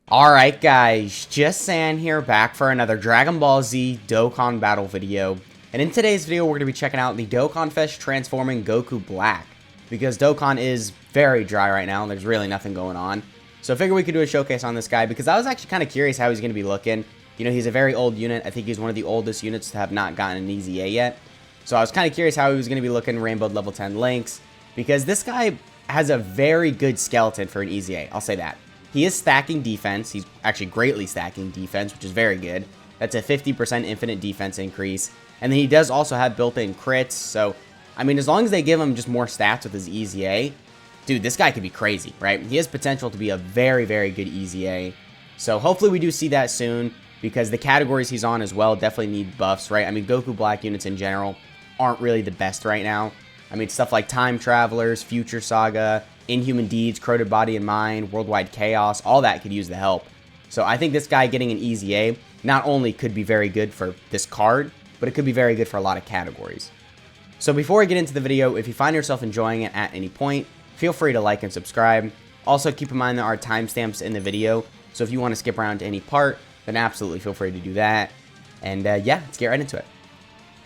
Alright guys, just San here, back for another Dragon Ball Z Dokkan battle video. And in today's video, we're going to be checking out the Dokkan Fest transforming Goku Black. Because Dokkan is very dry right now, and there's really nothing going on. So I figured we could do a showcase on this guy, because I was actually kind of curious how he's going to be looking. You know, he's a very old unit. I think he's one of the oldest units to have not gotten an EZA yet. So I was kind of curious how he was going to be looking Rainbow level 10 links. Because this guy has a very good skeleton for an EZA, I'll say that. He is stacking defense. He's actually greatly stacking defense, which is very good. That's a 50% infinite defense increase. And then he does also have built-in crits. So, I mean, as long as they give him just more stats with his EZA, dude, this guy could be crazy, right? He has potential to be a very, very good EZA. So hopefully we do see that soon, because the categories he's on as well definitely need buffs, right? I mean, Goku Black units in general aren't really the best right now. I mean, stuff like Time Travelers, Future Saga, Inhuman Deeds, Corroded Body and Mind, Worldwide Chaos, all that could use the help. So I think this guy getting an EZA not only could be very good for this card, but it could be very good for a lot of categories. So before we get into the video, if you find yourself enjoying it at any point, feel free to like and subscribe. Also keep in mind there are timestamps in the video, so if you want to skip around to any part, then absolutely feel free to do that. And yeah, let's get right into it.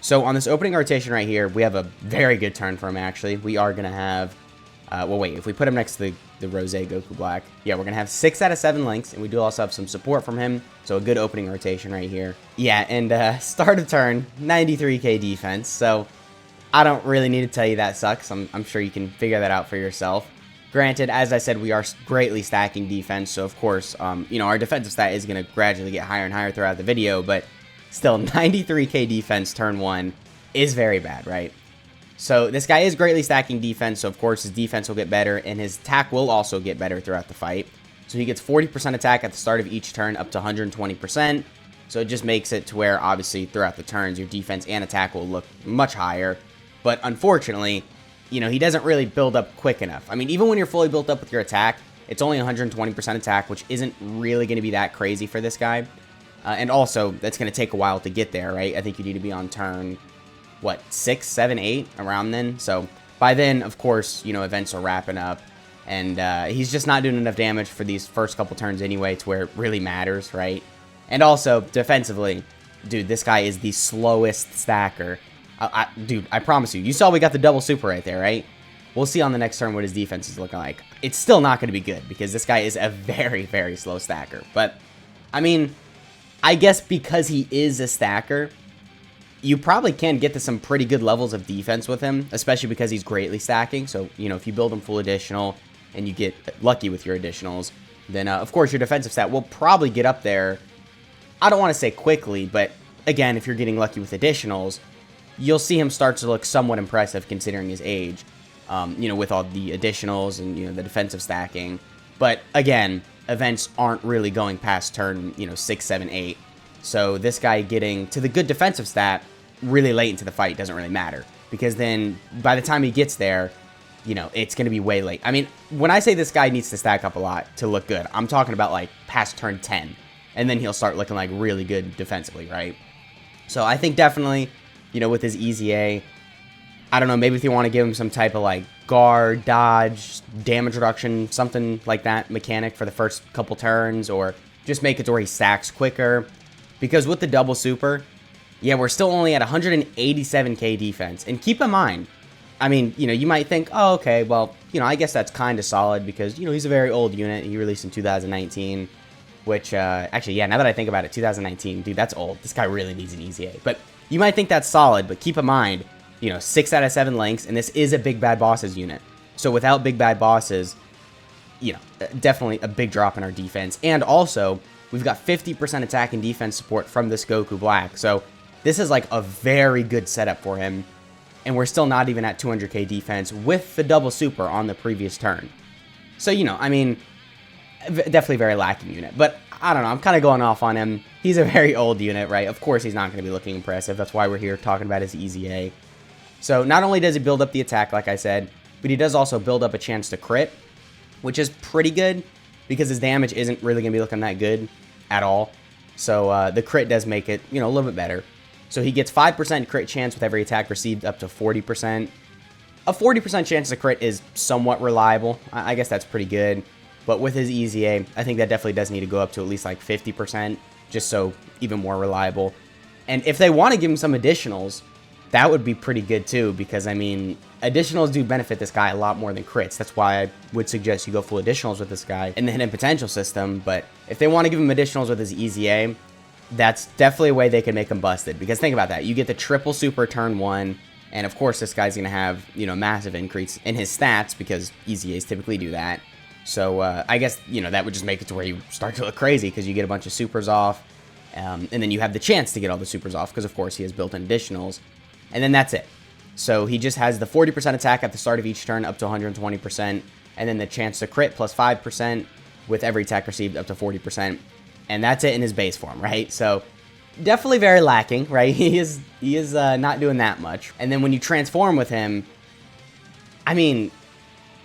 So on this opening rotation right here, we have a very good turn for him actually. We are going to have well, wait, if we put him next to the Rose Goku Black, yeah, we're going to have 6 out of 7 links, and we do also have some support from him, so a good opening rotation right here. Yeah, and start of turn, 93k defense, so I don't really need to tell you that sucks. I'm sure you can figure that out for yourself. Granted, as I said, we are greatly stacking defense, so of course, you know, our defensive stat is going to gradually get higher and higher throughout the video, but still, 93k defense turn 1 is very bad, right? So this guy is greatly stacking defense, so of course his defense will get better, and his attack will also get better throughout the fight. So he gets 40% attack at the start of each turn, up to 120%. So it just makes it to where, obviously, throughout the turns, your defense and attack will look much higher. But unfortunately, you know, he doesn't really build up quick enough. I mean, even when you're fully built up with your attack, it's only 120% attack, which isn't really going to be that crazy for this guy. And also, that's going to take a while to get there, right? I think you need to be on turn, what, 6, 7, 8, around then. So by then, of course, you know, events are wrapping up, and he's just not doing enough damage for these first couple turns anyway to where it really matters, right? And also, defensively, dude, this guy is the slowest stacker. Dude, I promise you, you saw we got the double super right there, right? We'll see on the next turn what his defense is looking like. It's still not going to be good, because this guy is a very, very slow stacker. But, I mean, I guess because he is a stacker, you probably can get to some pretty good levels of defense with him, especially because he's greatly stacking. So, you know, if you build him full additional and you get lucky with your additionals, then, of course, your defensive stat will probably get up there. I don't want to say quickly, but, again, if you're getting lucky with additionals, you'll see him start to look somewhat impressive considering his age, you know, with all the additionals and, you know, the defensive stacking. But, again, events aren't really going past turn, you know, 6, 7, 8. So this guy getting to the good defensive stat really late into the fight doesn't really matter, because then by the time he gets there, you know, it's going to be way late. I mean, when I say this guy needs to stack up a lot to look good, I'm talking about like past turn 10, and then he'll start looking like really good defensively, right? So I think definitely, you know, with his EZA, I don't know, maybe if you want to give him some type of like guard, dodge, damage reduction, something like that mechanic for the first couple turns, or just make it to where he stacks quicker. Because with the double super, yeah, we're still only at 187k defense. And keep in mind, I mean, you know, you might think, oh, okay, well, you know, I guess that's kind of solid because, you know, he's a very old unit. He released in 2019, which, actually, yeah, now that I think about it, 2019, dude, that's old. This guy really needs an EZA. But you might think that's solid, but keep in mind, you know, 6 out of 7 links, and this is a big bad bosses unit. So without big bad bosses, you know, definitely a big drop in our defense. And also, we've got 50% attack and defense support from this Goku Black. So this is like a very good setup for him. And we're still not even at 200k defense with the double super on the previous turn. So, you know, I mean, definitely very lacking unit. But I don't know, I'm kind of going off on him. He's a very old unit, right? Of course he's not going to be looking impressive. That's why we're here talking about his EZA. So not only does he build up the attack, like I said, but he does also build up a chance to crit, which is pretty good, because his damage isn't really going to be looking that good at all. So the crit does make it, you know, a little bit better. So he gets 5% crit chance with every attack received, up to 40%. A 40% chance to crit is somewhat reliable. I guess that's pretty good. But with his EZA, I think that definitely does need to go up to at least like 50%, just so even more reliable. And if they want to give him some additionals, that would be pretty good too, because I mean, additionals do benefit this guy a lot more than crits. That's why I would suggest you go full additionals with this guy in the hidden potential system. But if they want to give him additionals with his EZA, that's definitely a way they can make him busted. Because think about that. You get the triple super turn 1, and of course this guy's going to have, you know, massive increase in his stats because EZAs typically do that. So I guess, you know, that would just make it to where you start to look crazy because you get a bunch of supers off. And then you have the chance to get all the supers off because, of course, he has built-in additionals. And then that's it. So he just has the 40% attack at the start of each turn up to 120%. And then the chance to crit plus 5% with every attack received up to 40%. And that's it in his base form, right? So definitely very lacking, right? He is not doing that much. And then when you transform with him, I mean,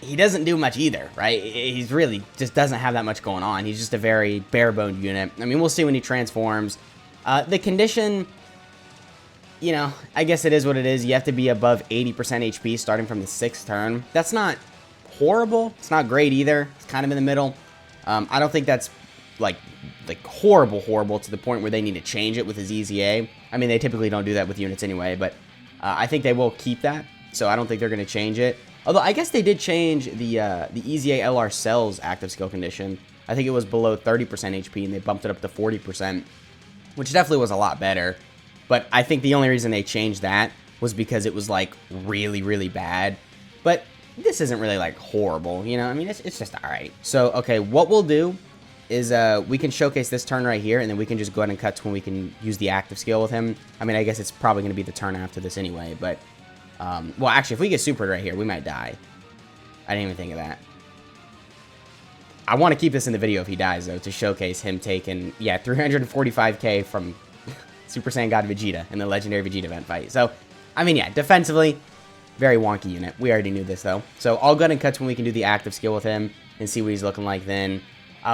he doesn't do much either, right? He's really just doesn't have that much going on. He's just a very bare-boned unit. I mean, we'll see when he transforms. The condition, you know, I guess it is what it is. You have to be above 80% HP starting from the 6th turn. That's not horrible. It's not great either. It's kind of in the middle. I don't think that's like horrible to the point where they need to change it with his EZA. I mean, they typically don't do that with units anyway, but I think they will keep that. So I don't think they're going to change it. Although I guess they did change the EZA LR Cells active skill condition. I think it was below 30% HP and they bumped it up to 40%, which definitely was a lot better. But I think the only reason they changed that was because it was like really bad. But this isn't really like horrible, you know? I mean, it's just all right. So, okay, what we'll do is we can showcase this turn right here, and then we can just go ahead and cut to when we can use the active skill with him. I mean, I guess it's probably going to be the turn after this anyway, but well, actually, if we get supered right here, we might die. I didn't even think of that. I want to keep this in the video if he dies, though, to showcase him taking, yeah, 345k from Super Saiyan God Vegeta in the Legendary Vegeta event fight. So, I mean, yeah, defensively, very wonky unit. We already knew this, though. So, I'll go ahead and cut to when we can do the active skill with him and see what he's looking like then.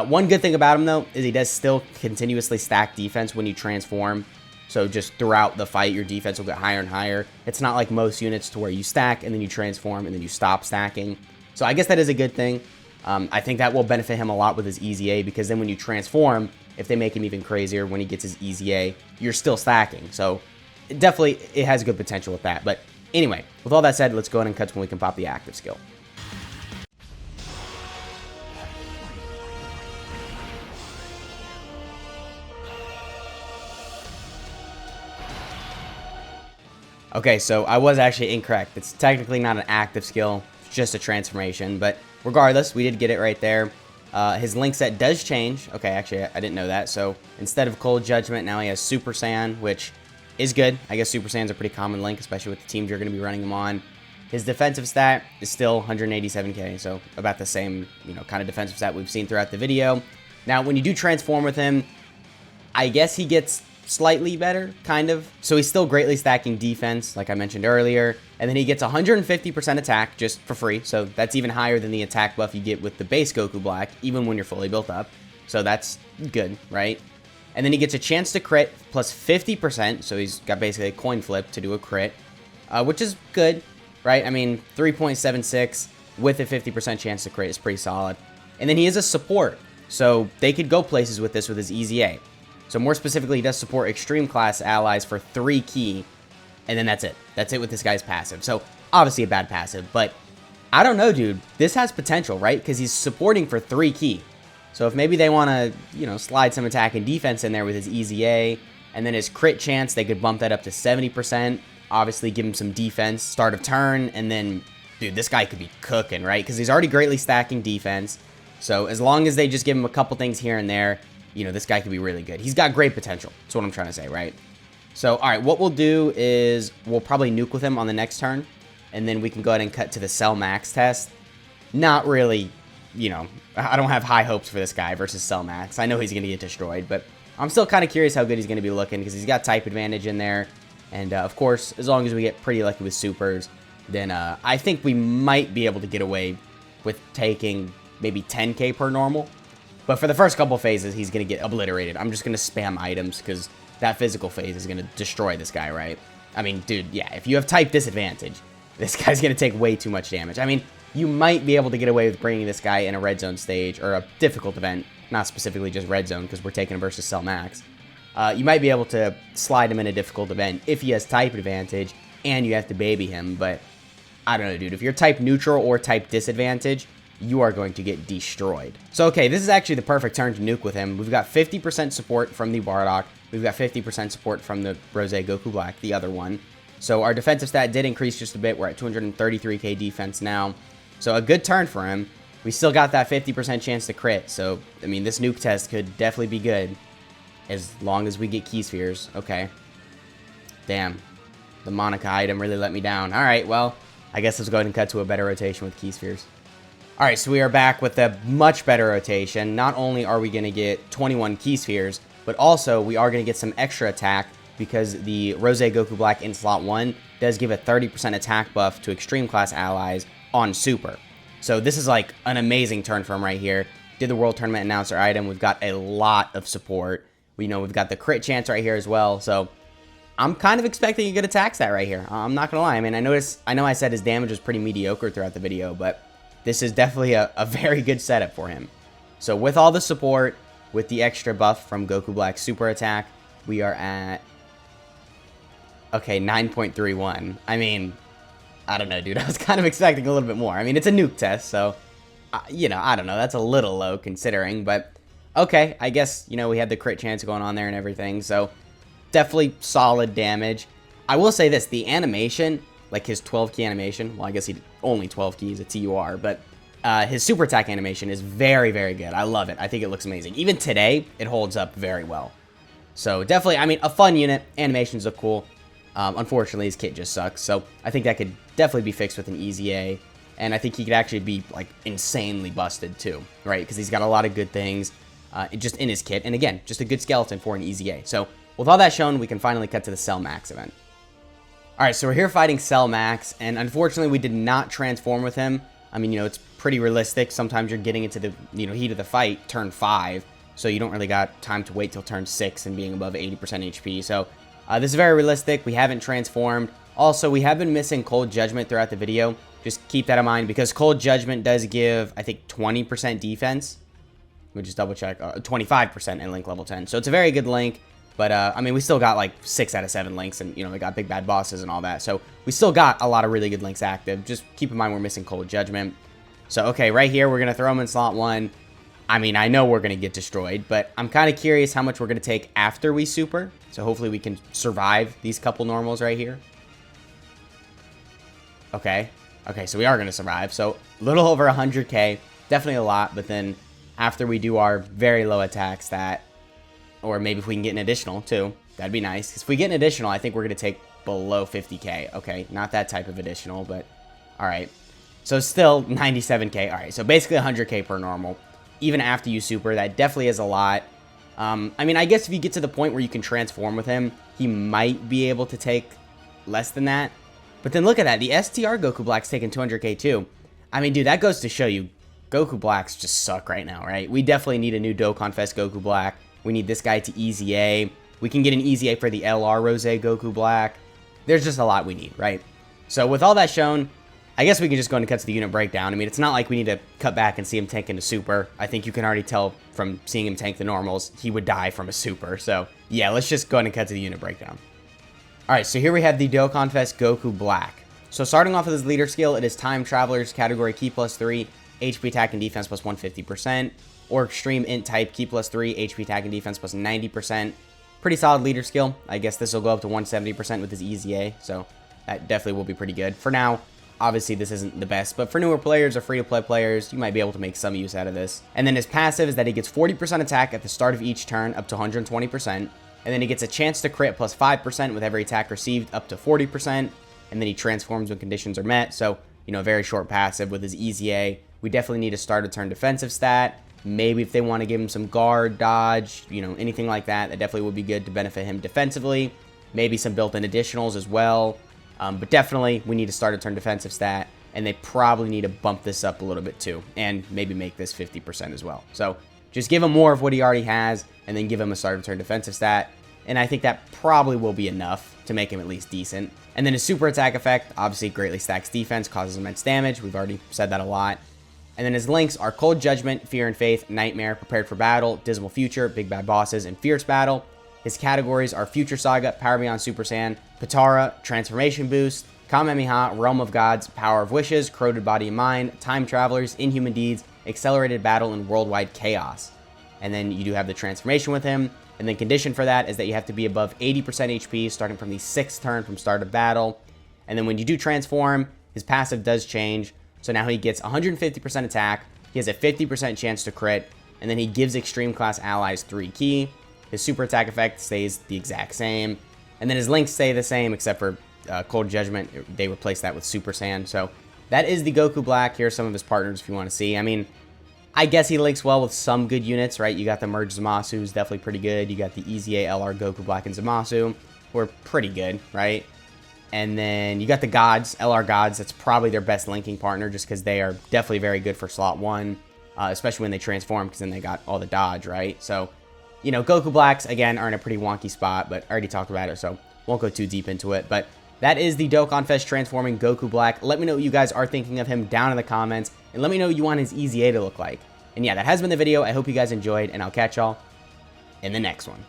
One good thing about him, though, is he does still continuously stack defense when you transform. So just throughout the fight, your defense will get higher and higher. It's not like most units to where you stack and then you transform and then you stop stacking. So I guess that is a good thing. I think that will benefit him a lot with his EZA, because then when you transform, if they make him even crazier when he gets his EZA, you're still stacking. So definitely it has good potential with that. But anyway, with all that said, let's go ahead and cut to when we can pop the active skill. Okay, so I was actually incorrect. It's technically not an active skill, it's just a transformation. But regardless, we did get it right there. His link set does change. Okay, actually, I didn't know that. So instead of Cold Judgment, now he has Super Saiyan, which is good. I guess Super Saiyan's a pretty common link, especially with the teams you're going to be running him on. His defensive stat is still 187k, so about the same, you know, kind of defensive stat we've seen throughout the video. Now, when you do transform with him, I guess he gets slightly better, kind of. So he's still greatly stacking defense, like I mentioned earlier. And then he gets 150% attack just for free. So that's even higher than the attack buff you get with the base Goku Black, even when you're fully built up. So that's good, right? And then he gets a chance to crit plus 50%. So he's got basically a coin flip to do a crit, which is good, right? I mean, 3.76 with a 50% chance to crit is pretty solid. And then he is a support. So they could go places with this with his EZA. So more specifically, he does support extreme class allies for 3 key, and then that's it. That's it with this guy's passive. So obviously a bad passive, but I don't know, dude. This has potential, right? Because he's supporting for 3 key. So if maybe they want to, you know, slide some attack and defense in there with his EZA, and then his crit chance, they could bump that up to 70%. Obviously give him some defense, start of turn, and then, dude, this guy could be cooking, right? Because he's already greatly stacking defense. So as long as they just give him a couple things here and there, you know, this guy could be really good. He's got great potential. That's what I'm trying to say, right? So, all right, what we'll do is we'll probably nuke with him on the next turn, and then we can go ahead and cut to the Cell Max test. Not really, you know, I don't have high hopes for this guy versus Cell Max. I know he's going to get destroyed, but I'm still kind of curious how good he's going to be looking, because he's got type advantage in there. And, of course, as long as we get pretty lucky with supers, then I think we might be able to get away with taking maybe 10k per normal. But for the first couple phases, he's going to get obliterated. I'm just going to spam items because that physical phase is going to destroy this guy, right? I mean, dude, yeah, if you have type disadvantage, this guy's going to take way too much damage. I mean, you might be able to get away with bringing this guy in a red zone stage, or a difficult event, not specifically just red zone, because we're taking him versus Cell Max. You might be able to slide him in a difficult event if he has type advantage, and you have to baby him, but I don't know, dude. If you're type neutral or type disadvantage, you are going to get destroyed. So, okay, this is actually the perfect turn to nuke with him. We've got 50% support from the Bardock. We've got 50% support from the Rose Goku Black, the other one. So our defensive stat did increase just a bit. We're at 233k defense now. So a good turn for him. We still got that 50% chance to crit. So, I mean, this nuke test could definitely be good as long as we get key spheres. Okay. Damn. The Monica item really let me down. All right, well, I guess let's go ahead and cut to a better rotation with key spheres. All right, so we are back with a much better rotation. Not only are we going to get 21 key spheres, but also we are going to get some extra attack because the Rose Goku Black in slot 1 does give a 30% attack buff to extreme class allies on Super. So this is like an amazing turn for him right here. Did the World Tournament Announcer item. We've got a lot of support. We know we've got the crit chance right here as well. So I'm kind of expecting a good attack stat right here. I'm not going to lie. I mean, I know I said his damage was pretty mediocre throughout the video, but this is definitely a very good setup for him. So with all the support, with the extra buff from Goku Black's super attack, we are at, okay, 9.31. I mean, I don't know, dude. I was kind of expecting a little bit more. I mean, it's a nuke test, so, you know, I don't know. That's a little low considering, but okay. I guess, you know, we had the crit chance going on there and everything, so definitely solid damage. I will say this, the animation, like his 12 key animation, well, I guess he only 12 keys, a TUR, but his super attack animation is very, very good. I love it. I think it looks amazing. Even today, it holds up very well. So definitely, I mean, a fun unit. Animations look cool. Unfortunately, his kit just sucks. So I think that could definitely be fixed with an EZA. And I think he could actually be, like, insanely busted, too, right? Because he's got a lot of good things just in his kit. And again, just a good skeleton for an EZA. So with all that shown, we can finally cut to the Cell Max event. Alright, so we're here fighting Cell Max, and unfortunately we did not transform with him. I mean, you know, it's pretty realistic. Sometimes you're getting into the, you know, heat of the fight, turn 5, so you don't really got time to wait till turn 6 and being above 80% HP. So this is very realistic. We haven't transformed. Also, we have been missing Cold Judgment throughout the video. Just keep that in mind, because Cold Judgment does give, I think, 20% defense. Let me just double check. 25% in Link level 10. So it's a very good Link. But, I mean, we still got, like, 6 out of 7 links, and, you know, we got big bad bosses and all that. So, we still got a lot of really good links active. Just keep in mind we're missing Cold Judgment. So, okay, right here, we're going to throw him in slot 1. I mean, I know we're going to get destroyed, but I'm kind of curious how much we're going to take after we super. So, hopefully we can survive these couple normals right here. Okay. Okay, so we are going to survive. So, a little over 100k. Definitely a lot, but then after we do our very low attack stat, or maybe if we can get an additional, too. That'd be nice. Because if we get an additional, I think we're going to take below 50k. Okay, not that type of additional, but alright. So still 97k. Alright, so basically 100k per normal. Even after you super, that definitely is a lot. I mean, I guess if you get to the point where you can transform with him, he might be able to take less than that. But then look at that. The STR Goku Black's taking 200k too. I mean, dude, that goes to show you, Goku Blacks just suck right now, right? We definitely need a new Dokkan Fest Goku Black. We need this guy to EZA. We can get an EZA for the LR Rose Goku Black. There's just a lot we need, right? So with all that shown, I guess we can just go and cut to the unit breakdown. I mean, it's not like we need to cut back and see him tank into super. I think you can already tell from seeing him tank the normals, he would die from a super. So yeah, let's just go ahead and cut to the unit breakdown. Alright, so here we have the Dokkan Fest Goku Black. So starting off with his leader skill, it is Time Travelers, category Key +3, HP attack and defense plus 150%. Or Extreme Int type, Key +3, HP attack and defense plus 90%. Pretty solid leader skill. I guess this will go up to 170% with his EZA, so that definitely will be pretty good. For now, obviously this isn't the best, but for newer players or free-to-play players, you might be able to make some use out of this. And then his passive is that he gets 40% attack at the start of each turn, up to 120%. And then he gets a chance to crit plus 5% with every attack received, up to 40%. And then he transforms when conditions are met, so, you know, very short passive with his EZA. We definitely need a start of turn defensive stat. Maybe if they want to give him some guard, dodge, you know, anything like that, that definitely would be good to benefit him defensively. Maybe some built-in additionals as well. But definitely, we need to start a turn defensive stat, and they probably need to bump this up a little bit too, and maybe make this 50% as well. So just give him more of what he already has, and then give him a start of turn defensive stat, and I think that probably will be enough to make him at least decent. And then his super attack effect, obviously greatly stacks defense, causes immense damage. We've already said that a lot. And then his links are Cold Judgment, Fear and Faith, Nightmare, Prepared for Battle, Dismal Future, Big Bad Bosses, and Fierce Battle. His categories are Future Saga, Power Beyond Super Saiyan, Patara, Transformation Boost, Kamehameha, Realm of Gods, Power of Wishes, Corroded Body and Mind, Time Travelers, Inhuman Deeds, Accelerated Battle, and Worldwide Chaos. And then you do have the transformation with him. And then condition for that is that you have to be above 80% HP starting from the 6th turn from start of battle. And then when you do transform, his passive does change. So now he gets 150% attack, he has a 50% chance to crit, and then he gives extreme class allies 3 ki. His super attack effect stays the exact same. And then his links stay the same except for Cold Judgment. They replace that with Super Saiyan. So that is the Goku Black. Here are some of his partners if you want to see. I mean, I guess he links well with some good units, right? You got the Merge Zamasu, who's definitely pretty good. You got the EZA, LR, Goku Black, and Zamasu, who are pretty good, right? And then you got the Gods, LR Gods. That's probably their best linking partner just because they are definitely very good for slot 1, especially when they transform because then they got all the dodge, right? So, you know, Goku Blacks, again, are in a pretty wonky spot, but I already talked about it, so won't go too deep into it. But that is the Dokkan Fest transforming Goku Black. Let me know what you guys are thinking of him down in the comments, and let me know what you want his EZA to look like. And yeah, that has been the video. I hope you guys enjoyed, and I'll catch y'all in the next one.